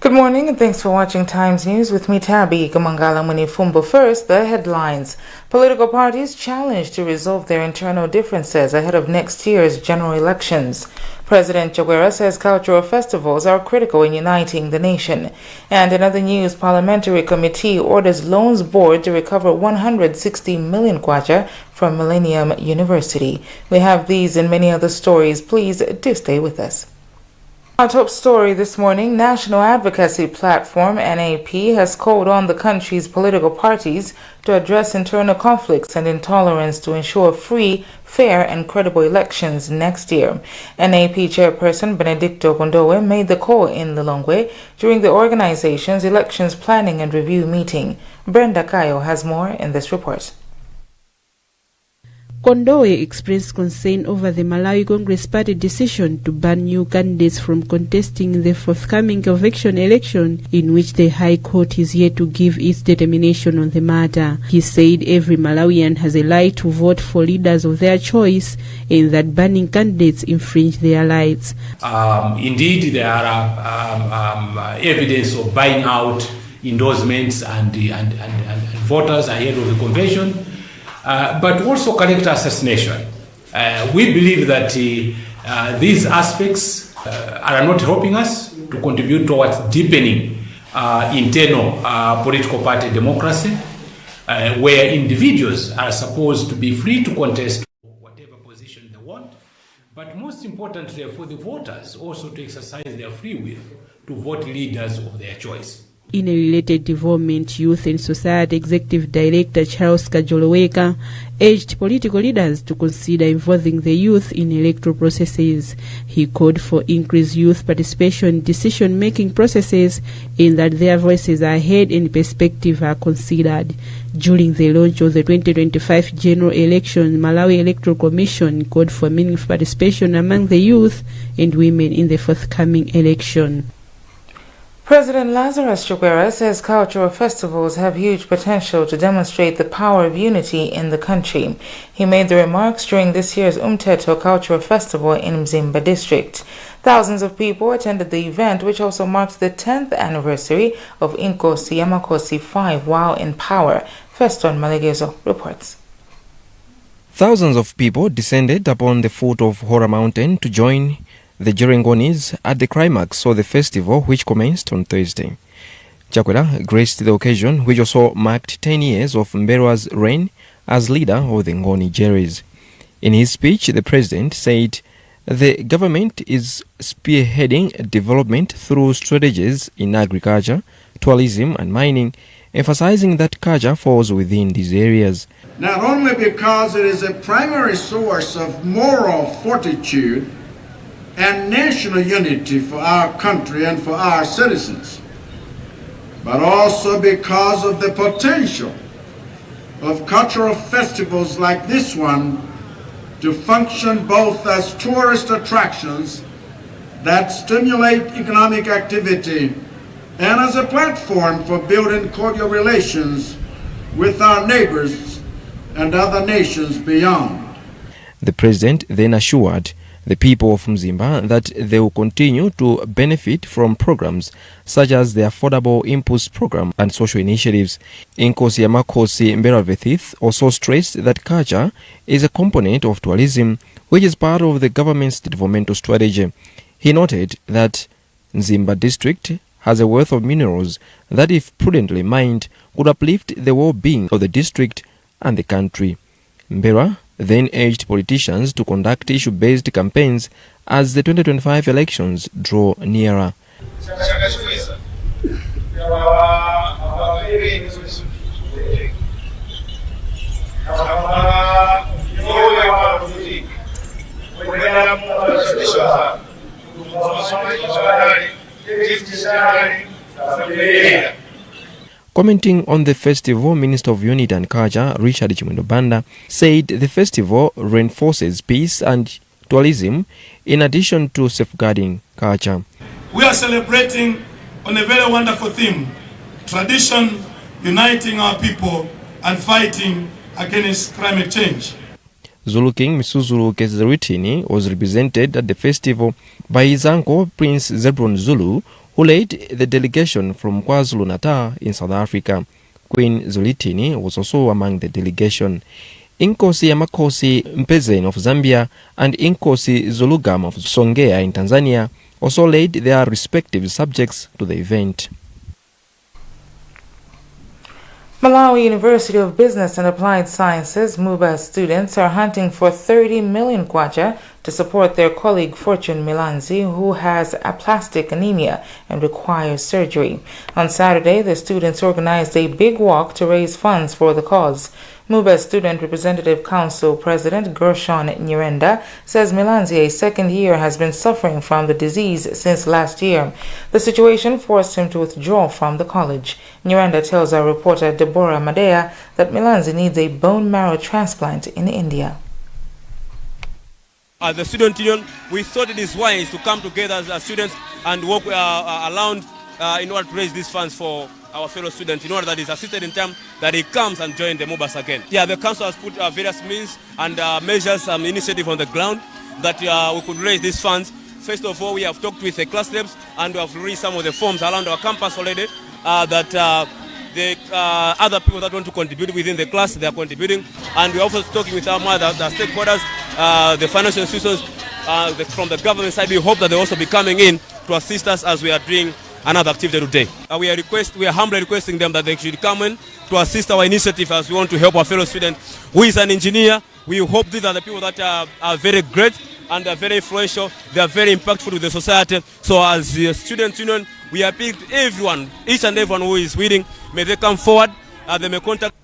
Good morning and thanks for watching Times News with me, Tabby Kamangala Munifumbo. First, the headlines. Political parties challenged to resolve their internal differences ahead of next year's general elections. President Chakwera says cultural festivals are critical in uniting the nation. And in other news, Parliamentary Committee orders Loans Board to recover 160 million kwacha from Millennium University. We have these and many other stories. Please do stay with us. Our top story this morning, National Advocacy Platform, NAP, has called on the country's political parties to address internal conflicts and intolerance to ensure free, fair and credible elections next year. NAP Chairperson Benedicto Kondowe made the call in Lilongwe during the organization's elections planning and review meeting. Brenda Kayo has more in this report. Kondowe expressed concern over the Malawi Congress Party decision to ban new candidates from contesting the forthcoming convention election, in which the High Court is yet to give its determination on the matter. He said every Malawian has a right to vote for leaders of their choice, and that banning candidates infringe their rights. Indeed, there are evidence of buying out endorsements and voters ahead of the convention. But also character assassination. We believe that these aspects are not helping us to contribute towards deepening internal political party democracy, where individuals are supposed to be free to contest whatever position they want, but most importantly for the voters also to exercise their free will to vote leaders of their choice. In a related development, Youth and Society Executive Director Charles Kajoloweka urged political leaders to consider involving the youth in electoral processes. He called for increased youth participation in decision-making processes, in that their voices are heard and perspectives are considered. During the launch of the 2025 general election, Malawi Electoral Commission called for meaningful participation among the youth and women in the forthcoming election. President Lazarus Chakwera says cultural festivals have huge potential to demonstrate the power of unity in the country. He made the remarks during this year's Umteto Cultural Festival in Mzimba district. Thousands of people attended the event, which also marks the 10th anniversary of Nkosi Yamakosi 5 while in power. Feston Malegezo reports. Thousands of people descended upon the foot of Hora Mountain to join the Jirengonis at the climax of the festival, which commenced on Thursday. Chakwera graced the occasion, which also marked 10 years of Mberwa's reign as leader of the Ngoni Jerry's. In his speech, the president said the government is spearheading development through strategies in agriculture, tourism and mining, emphasizing that culture falls within these areas. Not only because it is a primary source of moral fortitude and national unity for our country and for our citizens, but also because of the potential of cultural festivals like this one to function both as tourist attractions that stimulate economic activity and as a platform for building cordial relations with our neighbors and other nations beyond. The president then assured the people of Mzimba that they will continue to benefit from programs such as the Affordable Impulse Program and social initiatives. Nkosi Yamakosi Mberavethith also stressed that culture is a component of tourism, which is part of the government's developmental strategy. He noted that Mzimba district has a wealth of minerals that, if prudently mined, could uplift the well-being of the district and the country. Mbera then urged politicians to conduct issue-based campaigns as the 2025 elections draw nearer. Commenting on the festival, Minister of Unity and Culture, Richard Chimwendo-Banda, said the festival reinforces peace and tourism in addition to safeguarding culture. We are celebrating on a very wonderful theme, tradition, uniting our people and fighting against climate change. Zulu King Misuzulu Kezeritini was represented at the festival by his uncle Prince Zebron Zulu, who who led the delegation from KwaZulu-Natal in South Africa. Queen Zulitini was also among the delegation. Inkosi Yamakosi Mpezeni of Zambia and Inkosi Zulugam of Songea in Tanzania also led their respective subjects to the event. Malawi University of Business and Applied Sciences, MUBA students are hunting for 30 million kwacha to support their colleague Fortune Milanzi, who has aplastic anemia and requires surgery. On Saturday, the students organized a big walk to raise funds for the cause. MUBA Student Representative Council President Gershon Nyirenda says Milanzi, a second year, has been suffering from the disease since last year. The situation forced him to withdraw from the college. Nyirenda tells our reporter Deborah Madea that Milanzi needs a bone marrow transplant in India. As the student union, we thought it is wise to come together as students and work around in order to raise these funds for our fellow students, in order that is assisted in time that he comes and join the MUBAS again. Yeah, the council has put various means and measures, initiative on the ground that we could raise these funds. First of all, we have talked with the class reps and we have raised some of the forms around our campus already that the other people that want to contribute within the class, they are contributing. And we're also talking with our the stakeholders, the financial institutions from the government side. We hope that they will also be coming in to assist us as we are doing another activity today. We are humbly requesting them that they should come in to assist our initiative as we want to help our fellow student who is an engineer. We hope these are the people that are very great and are very influential. They are very impactful with the society. So as the student union, we appeal to everyone, each and everyone who is willing, may they come forward, they may contact.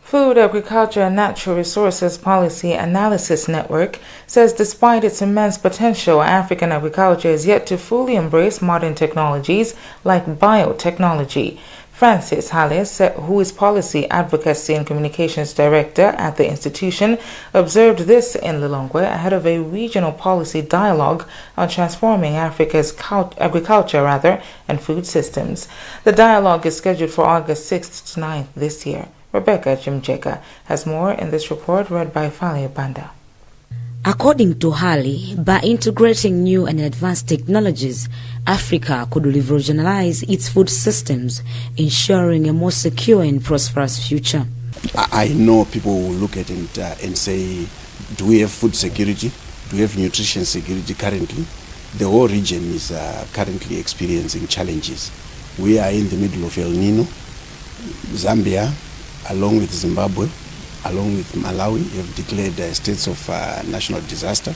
Food, Agriculture and Natural Resources Policy Analysis Network says despite its immense potential, African agriculture is yet to fully embrace modern technologies like biotechnology. Francis Halles, who is Policy Advocacy and Communications Director at the institution, observed this in Lilongwe ahead of a regional policy dialogue on transforming Africa's agriculture and food systems. The dialogue is scheduled for August 6th to 9th this year. Rebecca Jimjeka has more in this report read by Fale Banda. According to Hali, by integrating new and advanced technologies, Africa could revolutionize its food systems, ensuring a more secure and prosperous future. I know people will look at it and say, do we have food security? Do we have nutrition security currently? The whole region is currently experiencing challenges. We are in the middle of El Nino. Zambia, along with Zimbabwe, along with Malawi, have declared states of national disaster,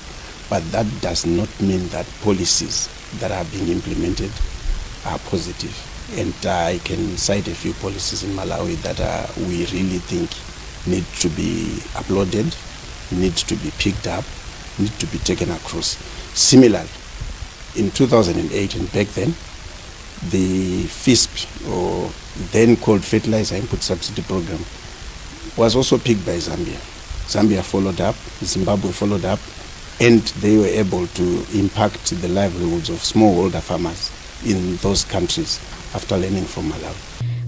but that does not mean that policies that are being implemented are positive. And I can cite a few policies in Malawi that we really think need to be applauded, need to be picked up, need to be taken across. Similarly, in 2008 and back then, the FISP, or then called Fertilizer Input Subsidy Program, was also picked by Zambia. Zambia followed up, Zimbabwe followed up, and they were able to impact the livelihoods of smallholder farmers in those countries after learning from Malawi.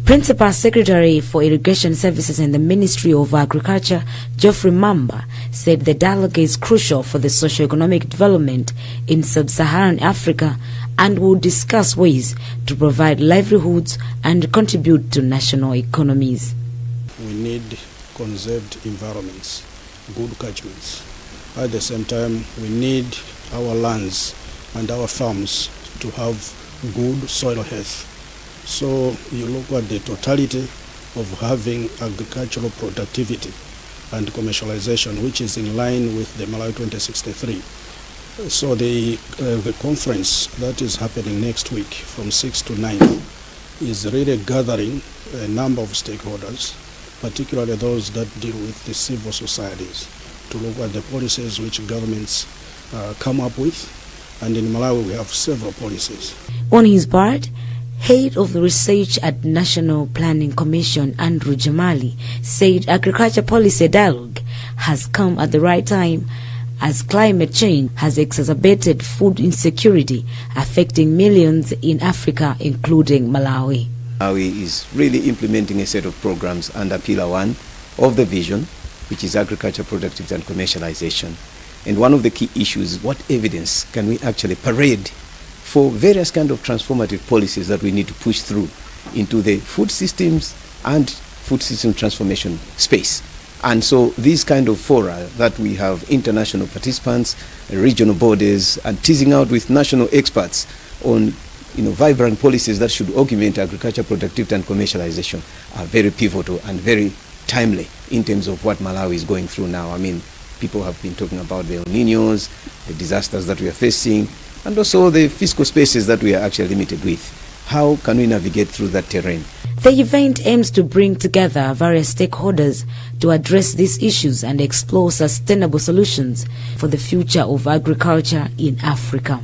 Principal Secretary for Irrigation Services in the Ministry of Agriculture, Geoffrey Mamba, said the dialogue is crucial for the socio-economic development in sub-Saharan Africa and will discuss ways to provide livelihoods and contribute to national economies. We need conserved environments, good catchments. At the same time, we need our lands and our farms to have good soil health. So you look at the totality of having agricultural productivity and commercialization, which is in line with the Malawi 2063. So the conference that is happening next week from 6th to 9th is really gathering a number of stakeholders, particularly those that deal with the civil societies, to look at the policies which governments come up with. And in Malawi we have several policies. On his part, Head of the Research at National Planning Commission, Andrew Jamali, said agriculture policy dialogue has come at the right time as climate change has exacerbated food insecurity affecting millions in Africa, including Malawi. Malawi is really implementing a set of programs under Pillar 1 of the vision, which is agriculture productivity and commercialization. And one of the key issues is what evidence can we actually parade for various kind of transformative policies that we need to push through into the food systems and food system transformation space. And so these kind of fora that we have international participants, regional bodies, and teasing out with national experts on vibrant policies that should augment agriculture productivity and commercialization are very pivotal and very timely in terms of what Malawi is going through now. I mean, people have been talking about the El Niños, the disasters that we are facing, and also the fiscal spaces that we are actually limited with. How can we navigate through that terrain? The event aims to bring together various stakeholders to address these issues and explore sustainable solutions for the future of agriculture in Africa.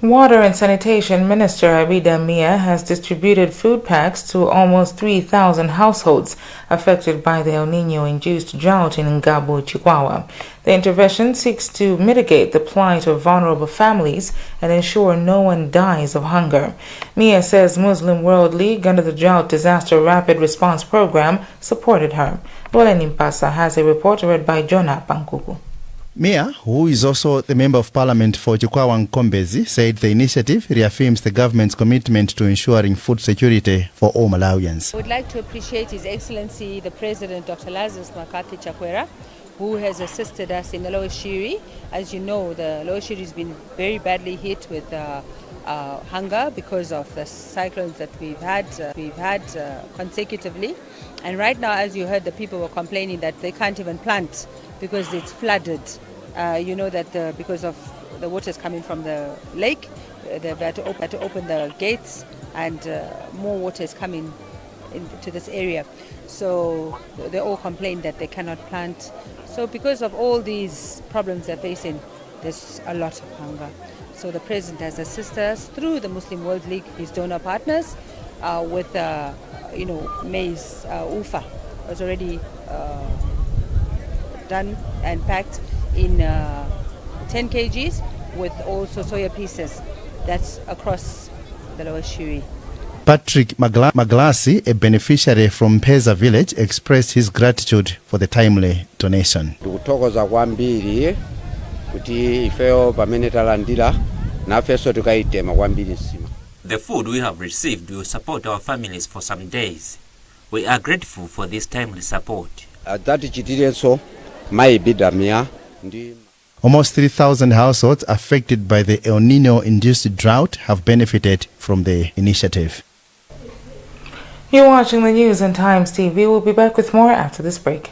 Water and Sanitation Minister Abida Mia has distributed food packs to almost 3,000 households affected by the El Niño-induced drought in Ngabo, Chikwawa. The intervention seeks to mitigate the plight of vulnerable families and ensure no one dies of hunger. Mia says Muslim World League, under the Drought Disaster Rapid Response Program, supported her. Lola Nimpasa has a report read by Jonah Pankuku. Mia, who is also the Member of Parliament for Chikwawa Nkombezi, said the initiative reaffirms the government's commitment to ensuring food security for all Malawians. I would like to appreciate His Excellency the President Dr. Lazarus Makathi Chakwera, who has assisted us in the Lower Shiri. As you know, the Lower Shiri has been very badly hit with hunger because of the cyclones that we've had consecutively. And right now, as you heard, the people were complaining that they can't even plant because it's flooded. You know that because of the waters coming from the lake, they've had to open the gates, and more water is coming into this area. So they all complain that they cannot plant. So because of all these problems they're facing, there's a lot of hunger. So the President has assisted us through the Muslim World League, his donor partners, with maize ufa was already done and packed in 10 kgs with also soya pieces. That's across the Lower Shiri. Patrick Maglasi, a beneficiary from Peza village, expressed his gratitude for the timely donation. Tukutokoza kwambiri kuti ifeo pamene talandira nafeso tukaitema kwambiri nsima. The food we have received will support our families for some days. We are grateful for this timely support. Almost 3,000 households affected by the El Niño-induced drought have benefited from the initiative. You're watching the news on Times TV. We'll be back with more after this break.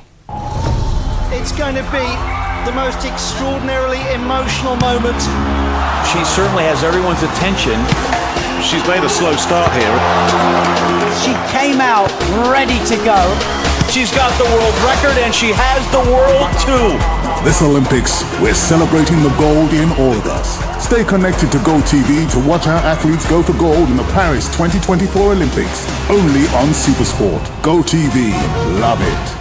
It's going to be the most extraordinarily emotional moment. She certainly has everyone's attention. She's made a slow start here. She came out ready to go. She's got the world record and she has the world too. This Olympics, we're celebrating the gold in all of us. Stay connected to GoTV to watch our athletes go for gold in the Paris 2024 Olympics. Only on Supersport. GoTV. Love it.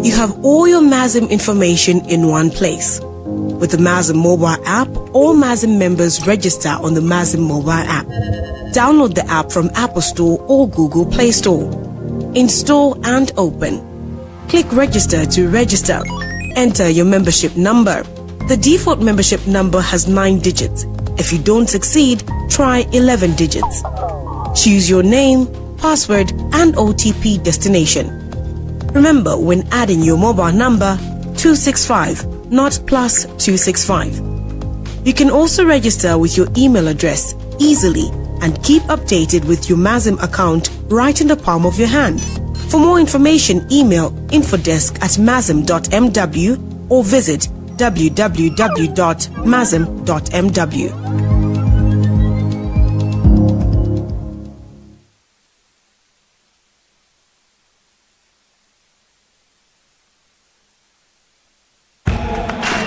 You have all your MASM information in one place. With the MASM mobile app, all MASM members register on the MASM mobile app. Download the app from Apple Store or Google Play Store. Install and open. Click register to register. Enter your membership number. The default membership number has 9 digits. If you don't succeed, try 11 digits. Choose your name, password, and OTP destination. Remember, when adding your mobile number, 265, not plus 265. You can also register with your email address easily and keep updated with your MASM account right in the palm of your hand. For more information, email infodesk@masm.mw or visit www.masm.mw.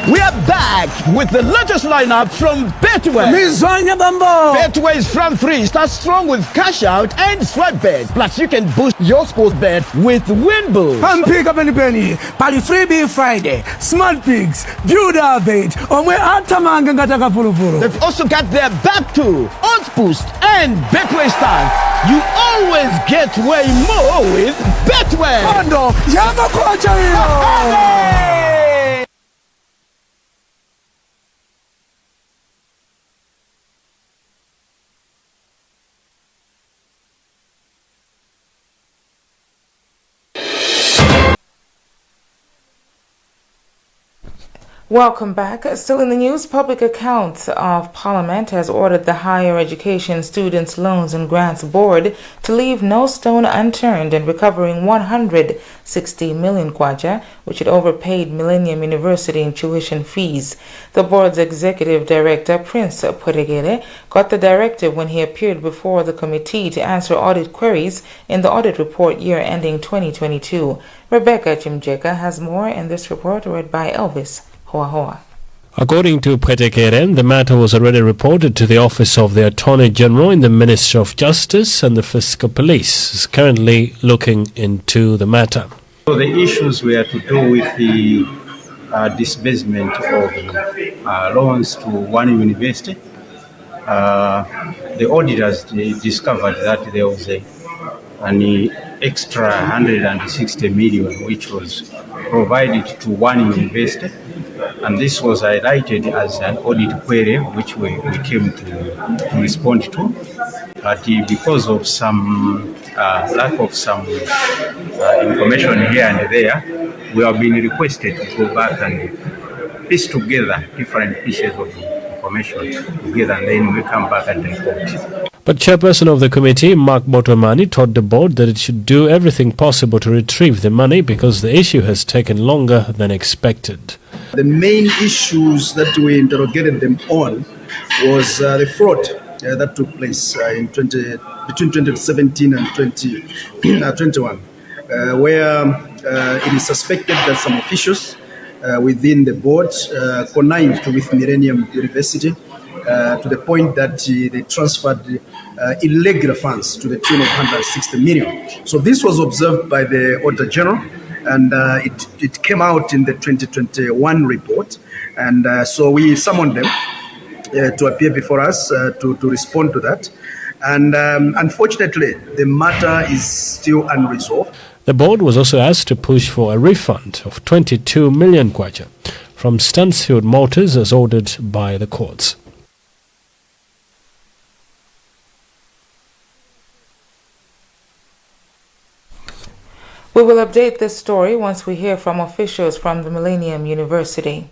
We are back with the latest lineup from Betway. Betway is front three. Start strong with cash out and sweat bet. Plus, you can boost your sports bet with Win Boost. And pick up any penny. Pali freebie Friday. Smart Pigs. Build our bait. They've also got their back to Odds Boost and Betway stance. You always get way more with Betway. Welcome back. Still in the news, Public Accounts of Parliament has ordered the Higher Education Students' Loans and Grants Board to leave no stone unturned in recovering 160 million kwacha, which it overpaid Millennium University in tuition fees. The board's executive director, Prince Puregere, got the directive when he appeared before the committee to answer audit queries in the audit report year ending 2022. Rebecca Chimjeka has more in this report read by Elvis. According to Pwetekere, the matter was already reported to the Office of the Attorney General in the Ministry of Justice, and the Fiscal Police is currently looking into the matter. So the issues were to do with the disbursement of loans to one university. The auditors discovered that there was an extra 160 million which was provided to one university, and this was highlighted as an audit query which we came to respond to. But because of some lack of some information here and there, we have been requested to go back and piece together different pieces of information together, and then we come back and report. But chairperson of the committee, Mark Botomani, told the board that it should do everything possible to retrieve the money because the issue has taken longer than expected. The main issues that we interrogated them on was the fraud that took place between 2017 and 2021, where it is suspected that some officials within the board connived with Millennium University to the point that they transferred irregular funds to the tune of 160 million. So this was observed by the Auditor General, and it came out in the 2021 report. And so we summoned them to appear before us to respond to that. And unfortunately, the matter is still unresolved. The board was also asked to push for a refund of 22 million kwacha from Stansfield Motors as ordered by the courts. We will update this story once we hear from officials from the Millennium University.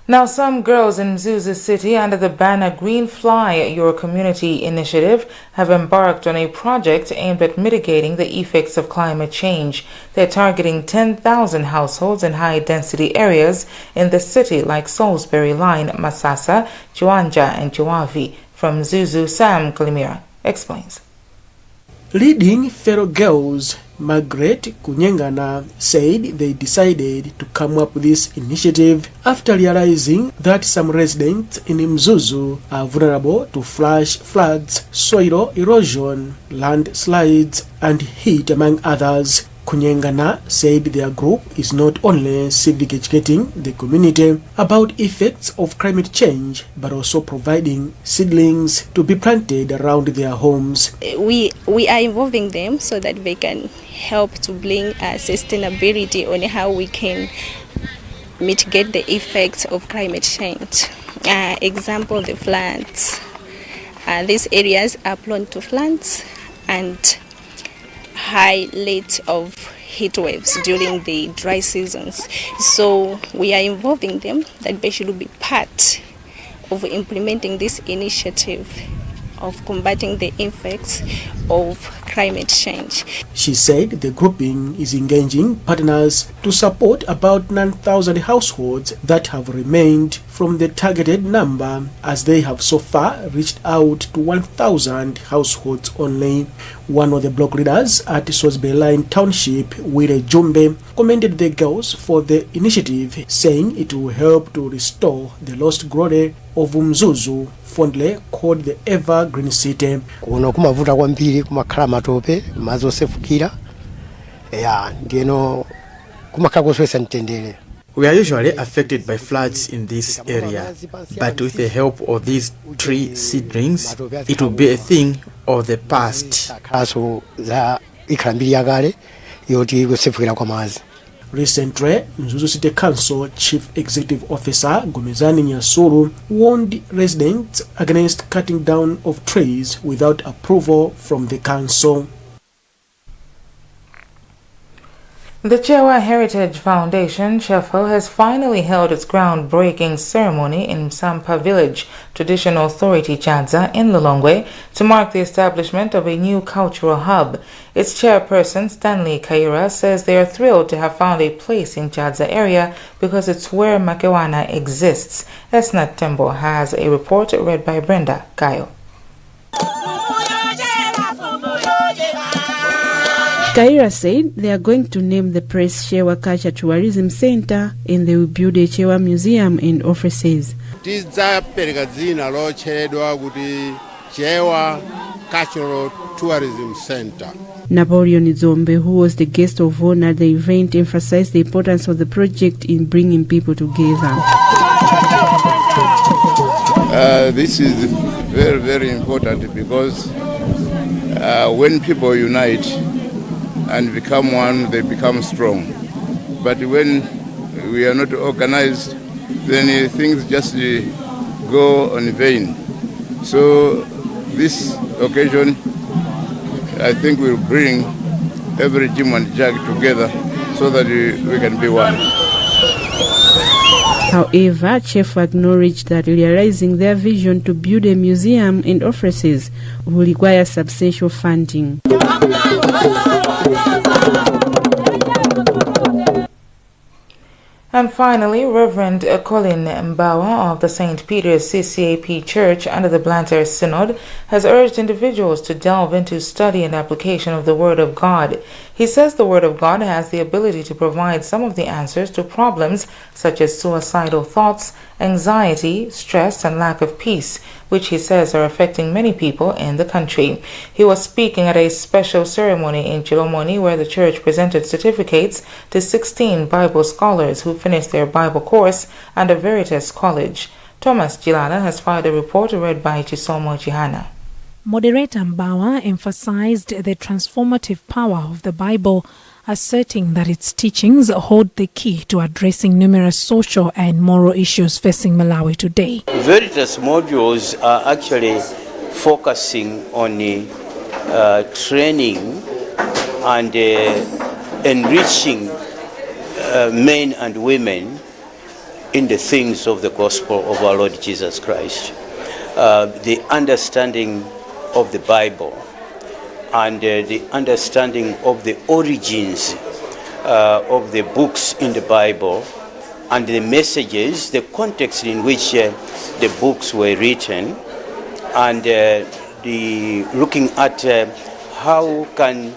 Now, some girls in Mzuzu City under the banner Green Fly Your Community initiative have embarked on a project aimed at mitigating the effects of climate change. They're targeting 10,000 households in high-density areas in the city like Salisbury Line, Masasa, Chiwanja, and Chiwavi. From Mzuzu, Sam Kalimira explains. Leading fellow girls, Margaret Kunyengana, said they decided to come up with this initiative after realizing that some residents in Mzuzu are vulnerable to flash floods, soil erosion, landslides, and heat, among others. Kunyengana said their group is not only civic educating the community about effects of climate change, but also providing seedlings to be planted around their homes. We are involving them so that they can help to bring sustainability on how we can mitigate the effects of climate change. Example, the floods. These areas are prone to floods and high rate of heat waves during the dry seasons. So we are involving them that they should be part of implementing this initiative of combating the effects of climate change. She said the grouping is engaging partners to support about 9,000 households that have remained from the targeted number, as they have so far reached out to 1,000 households only. One of the block leaders at Salisbury Line Township, Wire Jumbe, commended the girls for the initiative, saying it will help to restore the lost glory of Mzuzu, fondly called the Evergreen City. Kuno kumavuta kwambiri kumakhala matope madzi osefukira ndiyeno kumakhala koswesa mtendere. We are usually affected by floods in this area, but with the help of these tree seedlings, it will be a thing of the past. Recently, Mzuzu City Council Chief Executive Officer Gomezani Nyasuru warned residents against cutting down of trees without approval from the council. The Chewa Heritage Foundation, Chefo, has finally held its groundbreaking ceremony in Sampa Village, Traditional Authority Chadza in Lilongwe, to mark the establishment of a new cultural hub. Its chairperson, Stanley Kaira, says they are thrilled to have found a place in Chadza area because it's where Makewana exists. Esnat Tembo has a report read by Brenda Gayo. Kaira said they are going to name the Press Chewa Culture Tourism Center and they will build a Chewa museum and offices. Tidzapereka dzina lotchedwa kuti Chewa Cultural Tourism Center. Napoleon Zomwe, who was the guest of honor at the event, emphasized the importance of the project in bringing people together. This is very, very important because when people unite and become one, they become strong. But when we are not organized, then things just go on vain. So this occasion, I think, will bring every Jim and Jack together so that we can be one. However, Chef acknowledged that realizing their vision to build a museum and offices will require substantial funding. And finally, Reverend Colin Mbawa of the St. Peter's CCAP Church under the Blantyre Synod has urged individuals to delve into study and application of the Word of God. He says the Word of God has the ability to provide some of the answers to problems such as suicidal thoughts, anxiety, stress, and lack of peace, which he says are affecting many people in the country. He was speaking at a special ceremony in Chilomoni where the church presented certificates to 16 Bible scholars who finished their Bible course under Veritas College. Thomas Gilana has filed a report read by Chisomo Jihana. Moderator Mbawa emphasized the transformative power of the Bible, asserting that its teachings hold the key to addressing numerous social and moral issues facing Malawi today. Veritas modules are actually focusing on training and enriching men and women in the things of the gospel of our Lord Jesus Christ. The understanding of the Bible and the understanding of the origins of the books in the Bible and the messages, the context in which the books were written, and the looking at how can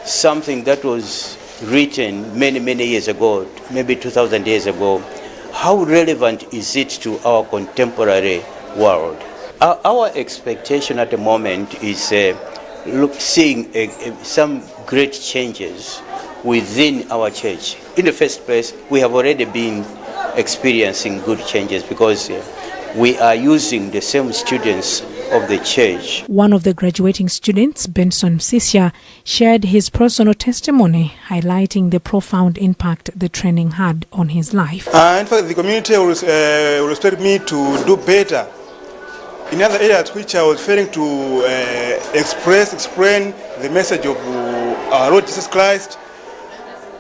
something that was written many years ago, maybe 2,000 years ago, how relevant is it to our contemporary world? Our expectation at the moment is seeing some great changes within our church. In the first place, we have already been experiencing good changes because we are using the same students of the church. One of the graduating students, Benson Sisya, shared his personal testimony, highlighting the profound impact the training had on his life. In fact, the community will expect me to do better in other areas which I was failing to explain the message of our Lord Jesus Christ.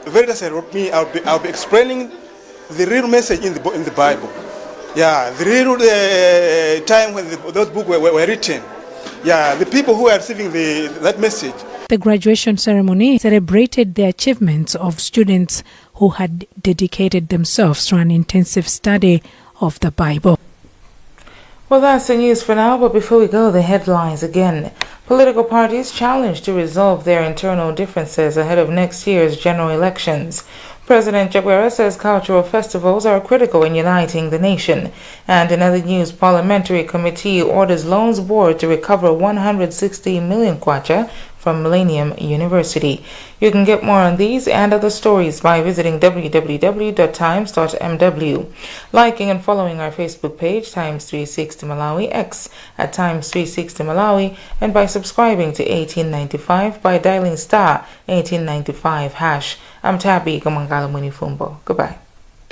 Veritas helped me. I'll be explaining the real message in the Bible. Yeah, the real time when those books were written. Yeah, the people who are receiving that message. The graduation ceremony celebrated the achievements of students who had dedicated themselves to an intensive study of the Bible. Well, that's the news for now, but before we go, the headlines again. Political parties challenged to resolve their internal differences ahead of next year's general elections. President Jaguara says cultural festivals are critical in uniting the nation. And in other news, Parliamentary Committee orders Loans Board to recover 160 million kwacha from Millennium University. You can get more on these and other stories by visiting www.times.mw, liking and following our Facebook page, Times 360 Malawi, X at Times 360 Malawi, and by subscribing to 1895 by dialing star 1895 hash. I'm Tabi Kamangala Munifumbo. Goodbye.